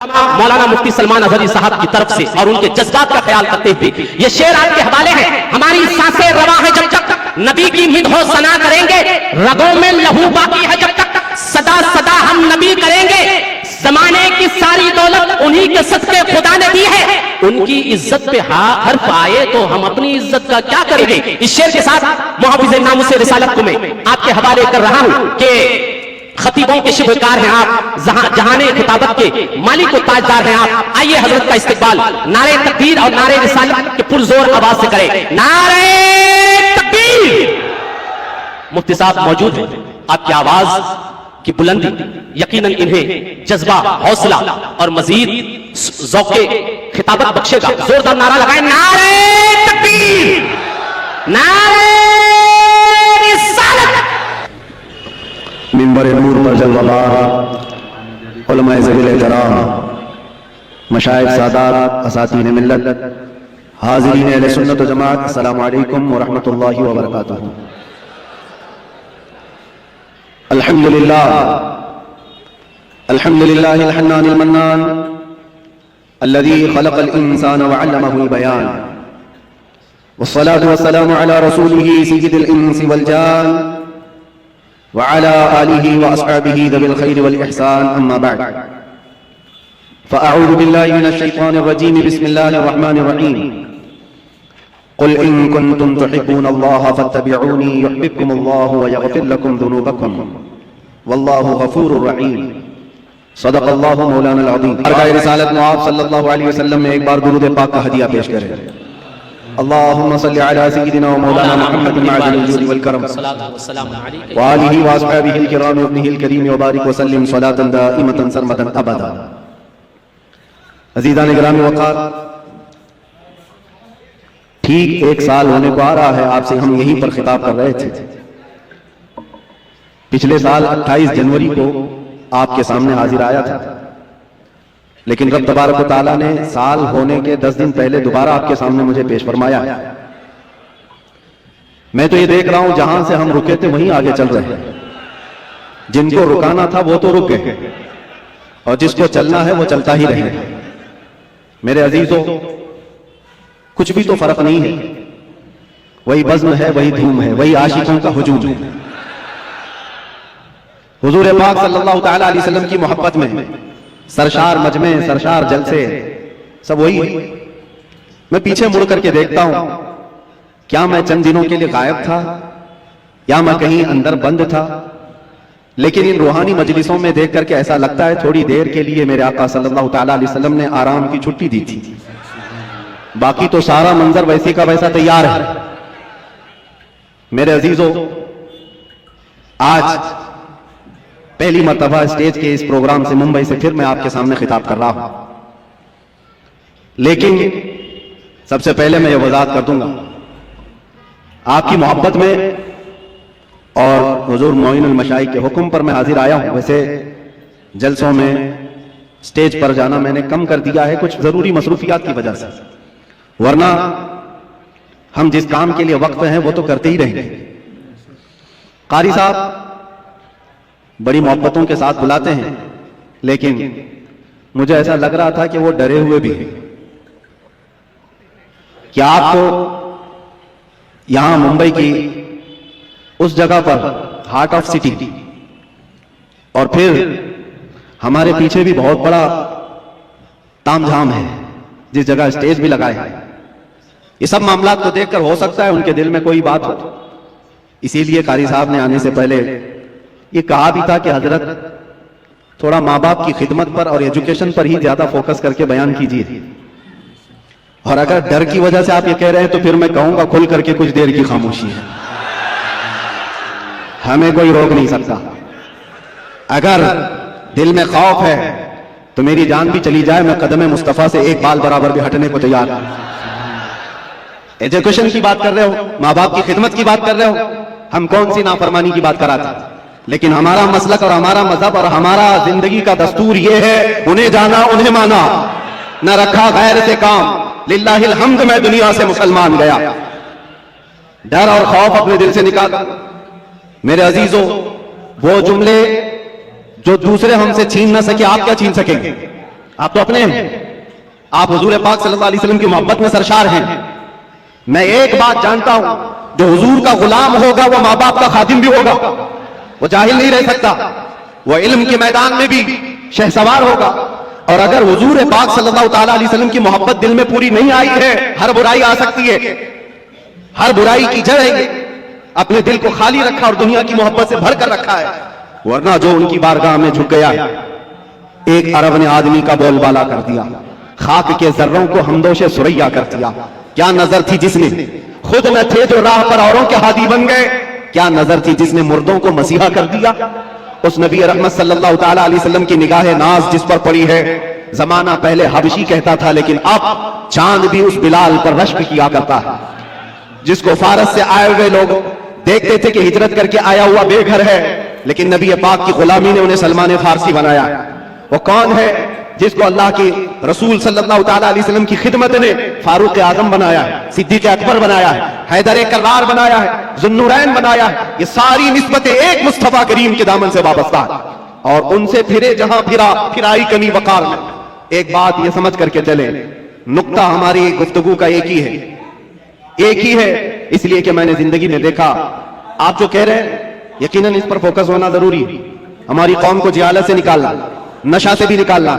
مولانا مفتی سلمان اظہری صاحب کی طرف سے اور ان کے جذبات کا خیال کرتے ہوئے یہ شعر آپ کے حوالے ہیں۔ ہماری سانسیں رواں ہیں جب تک نبی کی مدح و ثنا کریں گے، رگوں میں لہو باقی ہے جب تک صدا صدا ہم نبی کریں گے۔ زمانے کی ساری دولت انہی کے صدقے خدا نے دی ہے، ان کی عزت پہ حرف آئے تو ہم اپنی عزت کا کیا کریں گے۔ اس شعر کے ساتھ محافظ ناموس رسالت کو میں آپ کے حوالے کر رہا ہوں کہ خطیبوں کے شبکار ہیں آپ، جہانے خطابت کے مالک و تاجدار ہیں آپ۔ آئیے حضرت کا استقبال نعرہ تکبیر اور نعرہ رسالت کے پرزور آواز سے کریں۔ نعرہ تکبیر۔ مفتی صاحب موجود ہیں، آپ کی آواز کی بلندی یقیناً انہیں جذبہ، حوصلہ اور مزید ذوق خطابت بخشے گا۔ زوردار نعرہ لگائیں، نعرہ تکبیر، نعرہ رسالت۔ منبر نور پر جلوہ بار علماء ذویل احترام، مشائخ سادات، اساتذہ ملت، حاضرین اہل سنت و جماعت، السلام علیکم ورحمۃ اللہ وبرکاتہ۔ الحمدللہ الحمدللہ الحنان المنان الذي خلق الانسان وعلمه البيان، والصلاة والسلام على رسوله سيد الانس والجان وعلى آله وأصحابه ذوي الخير والإحسان، أما بعد فأعوذ بالله من الشيطان الرجيم، بسم الله الرحمن الرحيم، قل إن كنتم تحبون الله فاتبعوني يحببكم الله ويغفر لكم ذنوبكم والله غفور رحيم، صدق الله مولانا العظيم۔ ارکان رسالت معاذ صلی اللہ علیہ وسلم میں ایک بار درود پاک کا ہدیہ پیش کریں۔ اللهم صل على سيدنا ومولانا محمد معدن الجود والكرم وآله وأصحابه الكرام وابنه الكريم وبارك وسلم صلاة دائمة سرمدا أبدا۔ عزیزان گرامی وقار، ٹھیک ایک سال ہونے کو آ رہا ہے آپ سے ہم یہیں پر خطاب کر رہے تھے۔ پچھلے سال 28 جنوری کو آپ کے سامنے حاضر آیا تھا، لیکن رب تبارک و تعالیٰ نے سال ہونے کے 10 دن پہلے دوبارہ آپ کے سامنے مجھے پیش فرمایا۔ میں تو یہ دیکھ رہا ہوں جہاں سے ہم رکے تھے وہیں آگے چل رہے ہیں۔ جن کو رکانا تھا وہ تو رک گئے، اور جس کو چلنا ہے وہ چلتا ہی رہے۔ میرے عزیزوں، کچھ بھی تو فرق نہیں ہے، وہی بزم ہے، وہی دھوم ہے، وہی عاشقوں کا ہجوم ہے۔ حضور پاک صلی اللہ تعالیٰ علیہ وسلم کی محبت میں سرشار مجمع، سرشار جلسے، سب وہی ہے۔ میں پیچھے مڑ کر کے دیکھتا ہوں، کیا میں چند دنوں کے لیے غائب تھا یا میں کہیں اندر بند تھا؟ لیکن ان روحانی مجلسوں میں دیکھ کر کے ایسا لگتا ہے تھوڑی دیر کے لیے میرے آقا صلی اللہ تعالیٰ علیہ وسلم نے آرام کی چھٹی دی تھی، باقی تو سارا منظر ویسی کا ویسا تیار ہے۔ میرے عزیزوں، آج پہلی مرتبہ اسٹیج کے اس پروگرام سے ممبئی سے پھر میں آپ کے سامنے خطاب کر رہا ہوں، لیکن سب سے پہلے میں یہ وضاحت کر دوں گا، آپ کی محبت میں اور حضور معین المشائخ کے حکم پر میں حاضر آیا ہوں۔ ویسے جلسوں میں اسٹیج پر جانا میں نے کم کر دیا ہے کچھ ضروری مصروفیات کی وجہ سے، ورنہ ہم جس کام کے لیے وقف ہیں وہ تو کرتے ہی رہیں گے۔ قاری صاحب بڑی محبتوں کے ساتھ بلاتے ہیں، لیکن مجھے ایسا لگ رہا تھا کہ وہ ڈرے ہوئے بھی ہیں کہ آپ کو یہاں ممبئی کی اس جگہ پر ہارٹ آف سٹی، اور پھر ہمارے پیچھے بھی بہت بڑا تام جھام ہے جس جگہ اسٹیج بھی لگائے ہیں، یہ سب معاملات کو دیکھ کر ہو سکتا ہے ان کے دل میں کوئی بات ہو۔ اسی لیے قاری صاحب نے آنے سے پہلے یہ کہا بھی تھا کہ حضرت تھوڑا ماں باپ کی خدمت پر اور ایجوکیشن پر ہی زیادہ فوکس کر کے بیان کیجیے، اور اگر ڈر کی وجہ سے آپ یہ کہہ رہے ہیں تو پھر میں کہوں گا کھل کر کے کچھ دیر کی خاموشی ہے، ہمیں کوئی روک نہیں سکتا۔ اگر دل میں خوف ہے تو میری جان بھی چلی جائے، میں قدم مصطفیٰ سے ایک بال برابر بھی ہٹنے کو تیار ہوں۔ ایجوکیشن کی بات کر رہے ہو، ماں باپ کی خدمت کی بات کر رہے ہو، ہم کون سی نافرمانی کی بات کراتے ہیں؟ لیکن ہمارا مسلک اور ہمارا مذہب اور ہمارا زندگی کا دستور یہ ہے، انہیں جانا انہیں مانا، نہ رکھا غیر سے کام، للہ الحمد میں دنیا سے مسلمان گیا۔ ڈر اور خوف اپنے دل سے نکال۔ میرے عزیزوں، وہ جملے جو دوسرے ہم سے چھین نہ سکے آپ کیا چھین سکیں گے؟ آپ تو اپنے ہیں, آپ حضور پاک صلی اللہ علیہ وسلم کی محبت میں سرشار ہیں. میں ایک بات جانتا ہوں, جو حضور کا غلام ہوگا وہ ماں باپ کا خادم بھی ہوگا, وہ جاہل نہیں رہ سکتا, وہ علم کے میدان میں بھی شہسوار ہوگا. اور اگر حضور پاک صلی اللہ تعالی علیہ وسلم کی محبت دل میں پوری نہیں آئی ہے, ہر برائی آ سکتی ہے, ہر برائی کی جڑ ہے اپنے دل کو خالی رکھا اور دنیا کی محبت سے بھر کر رکھا ہے. ورنہ جو ان کی بارگاہ میں جھک گیا, ایک عرب نے آدمی کا بول بالا کر دیا, خاک کے ذروں کو حمدوش سریا کر دیا. کیا نظر تھی جس نے خود نہ تھے جو راہ پر اوروں کے ہادی بن گئے, کیا نظر تھی جس نے مردوں کو مسیحا کر دیا. اس نبی رحمت صلی اللہ تعالی علیہ وسلم کی نگاہ ناز جس پر پڑی ہے, زمانہ پہلے حبشی کہتا تھا لیکن اب چاند بھی اس بلال پر رشک کیا کرتا ہے. جس کو فارس سے آئے ہوئے لوگ دیکھتے تھے کہ ہجرت کر کے آیا ہوا بے گھر ہے, لیکن نبی پاک کی غلامی نے انہیں سلمان فارسی بنایا. وہ کون ہے جس کو اللہ کے رسول صلی اللہ تعالی علیہ وسلم کی خدمت نے فاروق اعظم بنایا ہے, صدیق اکبر بنایا ہے, حیدر کرار بنایا ہے, ذوالنورین بنایا ہے. یہ ساری نسبتیں ایک مصطفیٰ کریم کے دامن سے وابستہ ہیں, اور ان سے پھرے جہاں پھرائی کمی وقار میں. ایک بات یہ سمجھ کر کے چلے, نقطہ ہماری گفتگو کا ایک ہی ہے, ایک ہی ہے. اس لیے کہ میں نے زندگی میں دیکھا, آپ جو کہہ رہے ہیں یقیناً اس پر فوکس ہونا ضروری ہے. ہماری قوم کو جہالت سے نکالنا, نشہ سے بھی نکالنا,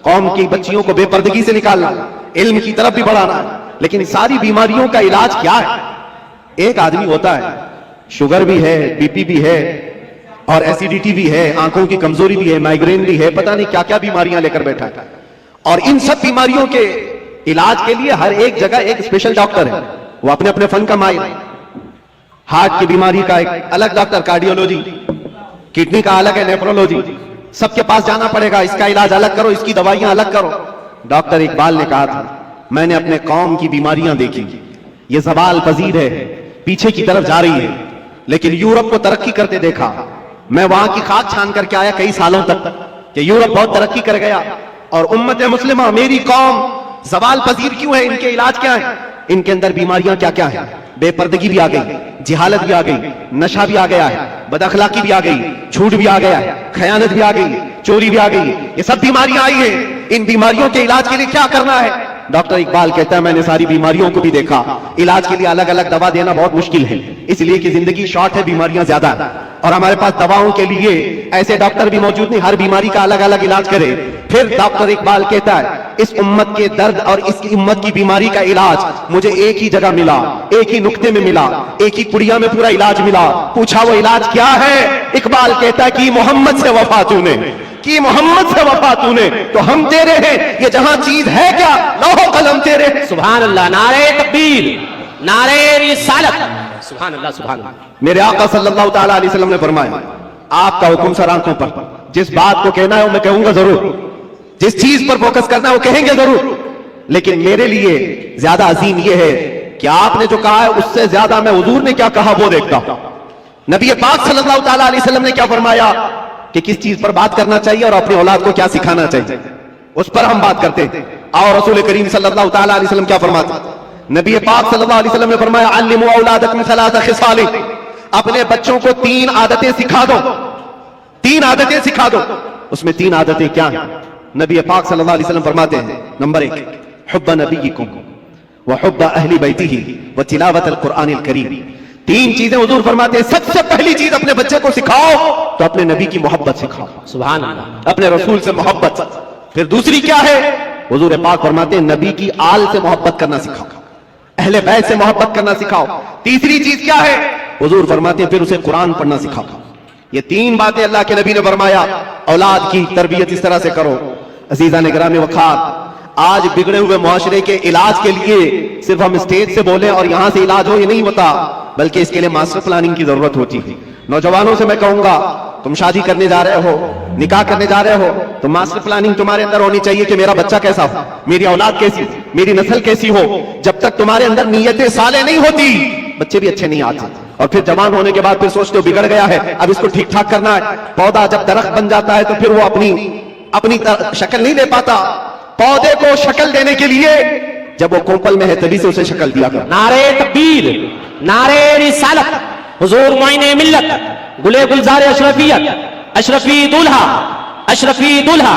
قوم کی بچیوں کو بے پردگی سے نکالنا, علم کی طرف بھی بڑھانا. لیکن ساری بیماریوں کا علاج کیا ہے؟ ایک آدمی ہوتا ہے, شوگر بھی ہے, بی پی بھی ہے, اور ایسیڈیٹی بھی ہے, آنکھوں کی کمزوری بھی ہے, مائیگرین بھی ہے, پتہ نہیں کیا کیا بیماریاں لے کر بیٹھا ہے. اور ان سب بیماریوں کے علاج کے لیے ہر ایک جگہ ایک اسپیشل ڈاکٹر ہے, وہ اپنے اپنے فن کا ماہر ہے. ہارٹ کی بیماری کا ایک الگ ڈاکٹر, کارڈیولوجی, کڈنی کا الگ ہے, نیفرولوجی. سب کے پاس جانا پڑے گا, اس کا علاج الگ کرو, اس کی دوائیاں الگ کرو. ڈاکٹر اقبال نے کہا تھا, میں نے اپنے قوم کی بیماریاں دیکھی, یہ زوال پذیر ہے, پیچھے کی طرف جا رہی ہے, لیکن یورپ کو ترقی کرتے دیکھا. میں وہاں کی خاک چھان کر کے آیا کئی سالوں تک کہ یورپ بہت ترقی کر گیا, اور امت مسلمہ میری قوم زوال پذیر کیوں ہے؟ ان کے علاج کیا ہے؟ ان کے اندر بیماریاں کیا کیا ہیں؟ بے پردگی بھی آ گئی, جہالت بھی آ گئی, نشہ بھی آ گیا ہے, بد اخلاقی بھی آ گئی, جھوٹ بھی آ گیا ہے, خیانت بھی آ گئی, چوری بھی آ گئی. یہ سب بیماریاں آئی ہیں. ان بیماریوں کے علاج کے لیے کیا کرنا ہے؟ ڈاکٹر اقبال کہتا ہے میں نے ساری بیماریوں کو بھی دیکھا, علاج کے لیے الگ الگ دوا دینا بہت مشکل ہے, اس لیے کہ زندگی شارٹ ہے, بیماریاں زیادہ ہیں, اور ہمارے پاس دواؤں کے لیے ایسے ڈاکٹر بھی موجود نہیں, ہر بیماری کا الگ الگ علاج کرے. پھر ڈاکٹر اقبال کہتا ہے اس امت کے درد اور اس کی امت کی بیماری کا علاج مجھے ایک ہی جگہ ملا, ایک ہی نقطے میں ملا, ایک ہی پڑیا میں پورا علاج ملا. پوچھا وہ علاج کیا ہے؟ اقبال کہتا ہے کہ محمد سے وفا تو نے, کی محمد سے وفا تو نے, تو ہم تیرے ہیں, یہ جہاں چیز ہے کیا لوح و قلم تیرے. سبحان اللہ, نعرہ تکبیر, نعرہ رسالت, سبحان اللہ سبحان اللہ. میرے آقا صلی اللہ تعالی علیہ وسلم نے فرمایا آپ کا حکم سر آنکھوں پر, جس بات کو کہنا ہے وہ میں کہوں گا ضرور, جس چیز پر فوکس کرنا ہے وہ کہیں گے ضرور, لیکن میرے لیے زیادہ عظیم یہ ہے کہ آپ نے جو کہا ہے اس سے زیادہ میں حضور نے کیا کہا وہ دیکھتا ہوں. نبی پاک صلی اللہ تعالی علیہ وسلم نے کیا فرمایا کہ کس چیز پر بات کرنا چاہیے اور اپنی اولاد کو کیا سکھانا چاہیے, اس پر ہم بات کرتے ہیں. اور رسول کریم صلی اللہ تعالی علیہ وسلم کیا فرماتے ہیں؟ نبی پاک صلی اللہ علیہ وسلم نے فرمایا علموا اولادکم ثلاث خصال, اپنے بچوں کو 3 عادتیں سکھا دو, 3 عادتیں سکھا دو. اس میں 3 عادتیں کیا ہیں؟ نبی پاک صلی اللہ علیہ وسلم فرماتے ہیں نمبر 1 حب نبیکم وحب اہل بیتہ وتلاوت القرآن الکریم. 3 چیزیں حضور فرماتے ہیں سب سے پہلی چیز اپنے بچے کو سکھاؤ تو اپنے نبی کی محبت سکھاؤ, سبحان اللہ, اپنے رسول سے محبت. پھر دوسری کیا ہے؟ حضور پاک فرماتے ہیں نبی کی آل سے محبت کرنا سکھاؤ, اہل بیت سے محبت کرنا سکھاؤ. تیسری چیز کیا ہے؟ حضور فرماتے ہیں پھر اسے قرآن پڑھنا سکھاؤ. یہ 3 باتیں اللہ کے نبی نے فرمایا اولاد کی تربیت اس طرح سے کرو. عزیزان گرامی وقار, آج بگڑے ہوئے معاشرے کے علاج کے لیے صرف ہم اسٹیج سے بولیں اور یہاں سے علاج ہو یہ نہیں ہوتا, بلکہ اس کے لیے ماسٹر پلاننگ کی ضرورت ہوتی ہے. نوجوانوں سے میں کہوں گا تم شادی کرنے جا رہے ہو, نکاح کرنے جا رہے ہو, تو ماسٹر پلاننگ تمہارے اندر ہونی چاہیے کہ میرا بچہ کیسا ہو, میری اولاد کیسی, میری نسل کیسی ہو. جب تک تمہارے اندر نیتیں صالح نہیں ہوتی بچے بھی اچھے نہیں آتے. اور پھر جوان ہونے کے بعد پھر سوچتے ہو بگڑ گیا ہے, اب اس کو ٹھیک ٹھاک کرنا ہے. پودا جب درخت بن جاتا ہے تو پھر وہ اپنی شکل نہیں دے پاتا. پودے کو شکل دینے کے لیے جب وہ کوپل میں ہے تبھی سے اسے شکل دیا کر. نعرہ تکبیر, نعرہ رسالت, حضور معین ملت, گلے گلزار اشرفیت, اشرفی دولہا, اشرفی دولہا,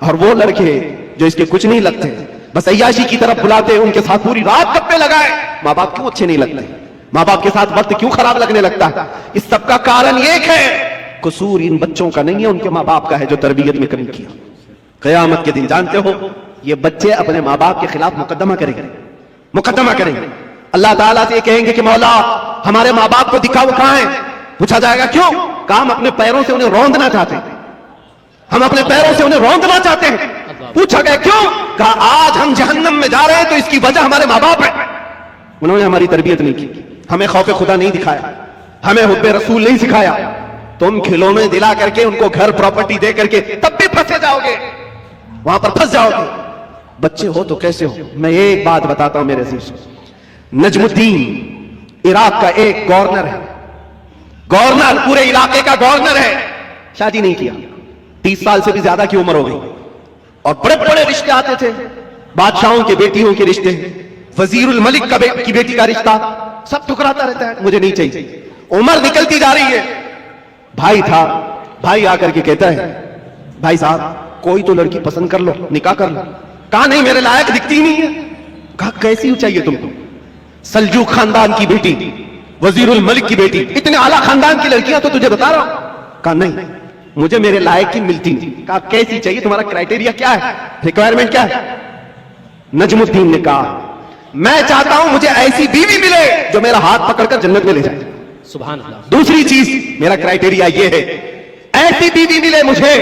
اور وہ لڑکے جو اس کے کچھ نہیں لگتے, بس عیاشی کی طرف بلاتے, ان کے ساتھ پوری رات گپے لگائے. ماں باپ کیوں اچھے نہیں لگتے؟ ماں باپ کے ساتھ وقت کیوں خراب لگنے لگتا ہے؟ اس سب کا کارن ایک ہے, قصور ان بچوں کا نہیں ہے, ان کے ماں باپ کا ہے جو تربیت میں کمی کیا. قیامت کے دن جانتے ہو یہ بچے اپنے ماں باپ کے خلاف مقدمہ کریں گے, مقدمہ کریں گے. اللہ تعالیٰ سے یہ کہیں گے کہ مولا ہمارے ماں باپ کو دکھاؤ کہاں ہیں. پوچھا جائے گا کیوں؟ کہا ہم اپنے پیروں سے انہیں روندنا چاہتے ہیں, ہم اپنے پیروں سے انہیں روندنا چاہتے ہیں. پوچھا گیا کیوں؟ کہا آج ہم جہنم میں جا رہے ہیں تو اس کی وجہ ہمارے ماں باپ ہیں. انہوں نے ہماری تربیت نہیں کی, ہمیں خوف خدا نہیں دکھایا, ہمیں حب رسول نہیں سکھایا. تم کھلونے دلا کر کے ان کو گھر پراپرٹی دے کر کے تب بھی پھنسے جاؤ گے, وہاں پر پھنس جاؤ گے. بچے ہو تو کیسے ہو؟ میں ایک بات بتاتا ہوں میرے عزیز, نجم الدین عراق کا ایک گورنر ہے, گورنر پورے علاقے کا گورنر ہے, شادی نہیں کیا, 30 سال سے بھی زیادہ کی عمر ہو گئی, اور بڑے بڑے رشتے آتے تھے, بادشاہوں کے بیٹیوں کے رشتے, وزیر الملک کی بیٹی کا رشتہ, سب ٹھکراتا رہتا ہے, مجھے نہیں چاہیے. عمر نکلتی جا رہی ہے. بھائی تھا, بھائی آ کر کے کہتا ہے بھائی صاحب کوئی تو لڑکی پسند کر لو, نکاح کر لو. کہا نہیں میرے لائق دکھتی نہیں ہے. کہا کیسی چاہیے تم کو؟ سلجوق خاندان کی بیٹی, وزیر الملک کی بیٹی, اتنے اعلیٰ خاندان کی لڑکیاں تو تجھے بتا رہا ہوں. کہا نہیں مجھے میرے لائق کی ملتی نہیں. کہا کیسی چاہیے, تمہارا کرائٹیریا کیا ہے, ریکوائرمنٹ کیا ہے؟ نجم الدین نے کہا میں چاہتا ہوں مجھے ایسی بیوی ملے جو میرا ہاتھ پکڑ کر جنت میں لے جائے. سبحان اللہ. دوسری چیز میرا کرائٹیریا یہ ہے, ایسی بیوی ملے مجھے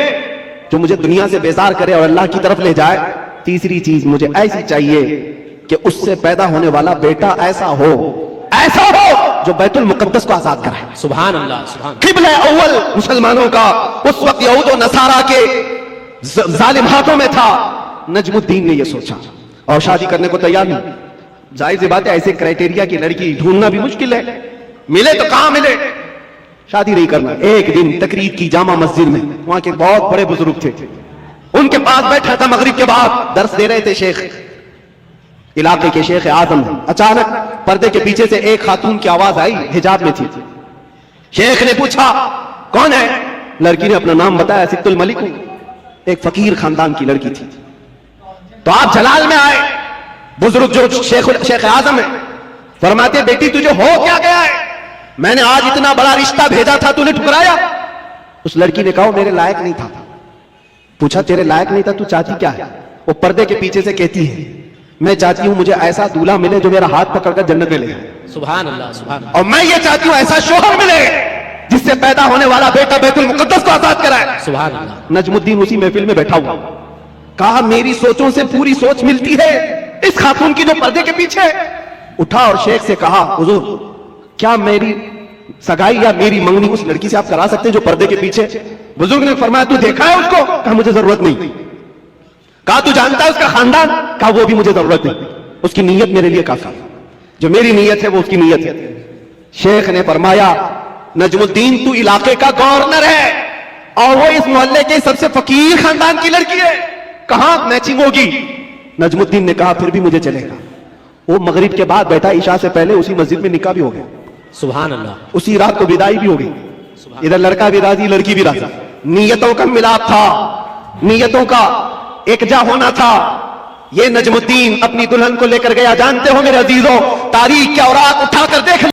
جو مجھے دنیا سے بیزار کرے اور اللہ کی طرف لے جائے. تیسری چیز مجھے ایسی چاہیے کہ اس سے پیدا ہونے والا بیٹا ایسا ہو جو بیت المقدس کو آزاد کرائے. سبحان اللہ. سبحان اللہ. قبلہ اول مسلمانوں کا اس وقت یہود و نصارہ کے ظالم ہاتھوں میں تھا. نجم الدین نے یہ سوچا اور شادی کرنے کو تیار نہیں. ظاہر سی بات ہے ایسے کرائٹیریا کی لڑکی ڈھونڈنا بھی مشکل ہے, ملے تو کہاں ملے. شادی نہیں کرنا. ایک دن تقریر کی جامع مسجد میں, وہاں کے بہت بڑے بزرگ تھے, ان کے پاس بیٹھا تھا, مغرب کے بعد درس دے رہے تھے شیخ, علاقے کے شیخ اعظم. اچانک پردے کے پیچھے سے ایک خاتون کی آواز آئی, حجاب میں تھی. شیخ نے پوچھا کون ہے؟ لڑکی نے اپنا نام بتایا, ست الملک ہوں. ایک فقیر خاندان کی لڑکی تھی. تو آپ جلال میں آئے, بزرگ جو شیخ اعظم ہے, فرماتے بیٹی تجھے ہو کیا گیا ہے؟ میں نے آج اتنا بڑا رشتہ بھیجا تھا, تو نے ٹھکرایا. اس لڑکی نے کہا میرے لائق نہیں تھا. پوچھا تیرے لائق نہیں تھا تو چاہتی کیا ہے؟ وہ پردے کے پیچھے سے کہتی ہے میں چاہتی ہوں مجھے ایسا دولہا ملے جو میرا ہاتھ پکڑ کر جنت میں لے جائے. سبحان اللہ. سبحان اللہ. اور میں یہ چاہتی ہوں ایسا شوہر ملے جس سے پیدا ہونے والا بیٹا بیت المقدس کو آزاد کرائے. سبحان اللہ. نجم الدین اسی محفل میں بیٹھا ہوا, کہا میری سوچوں سے پوری سوچ ملتی ہے اس خاتون کی جو پردے کے پیچھے. اٹھا اور شیخ سے کہا حضور کیا میری سگائی یا میری منگنی اس لڑکی سے آپ کرا سکتے ہیں جو پردے کے پیچھے؟ بزرگ نے فرمایا تو دیکھا ہے اس کو؟ کہا مجھے ضرورت نہیں. کہا تو جانتا ہے اس کا خاندان؟ کہا وہ بھی مجھے ضرورت نہیں, اس کی نیت میرے لیے کافی, جو میری نیت ہے وہ اس کی نیت ہے. شیخ نے فرمایا نجم الدین تو علاقے کا گورنر ہے اور وہ اس محلے کے سب سے فقیر خاندان کی لڑکی ہے, کہاں میچنگ ہوگی؟ نجم الدین نے کہا پھر بھی مجھے چلے گا. وہ مغرب کے بعد بیٹھا, عشاء سے پہلے اسی مسجد میں نکاح بھی ہو گیا. سبحان اللہ. اسی رات کو بدائی بھی ہو گئی. ادھر لڑکا بھی راضی, لڑکی بھی راضی. نیتوں کا ملاپ تھا, نیتوں کا ایکجا ہونا تھا. یہ نجم الدین اپنی دلہن کو لے کر گیا. جانتے ہو میرے عزیزوں, تاریخ کے اوراق اٹھا کر دیکھ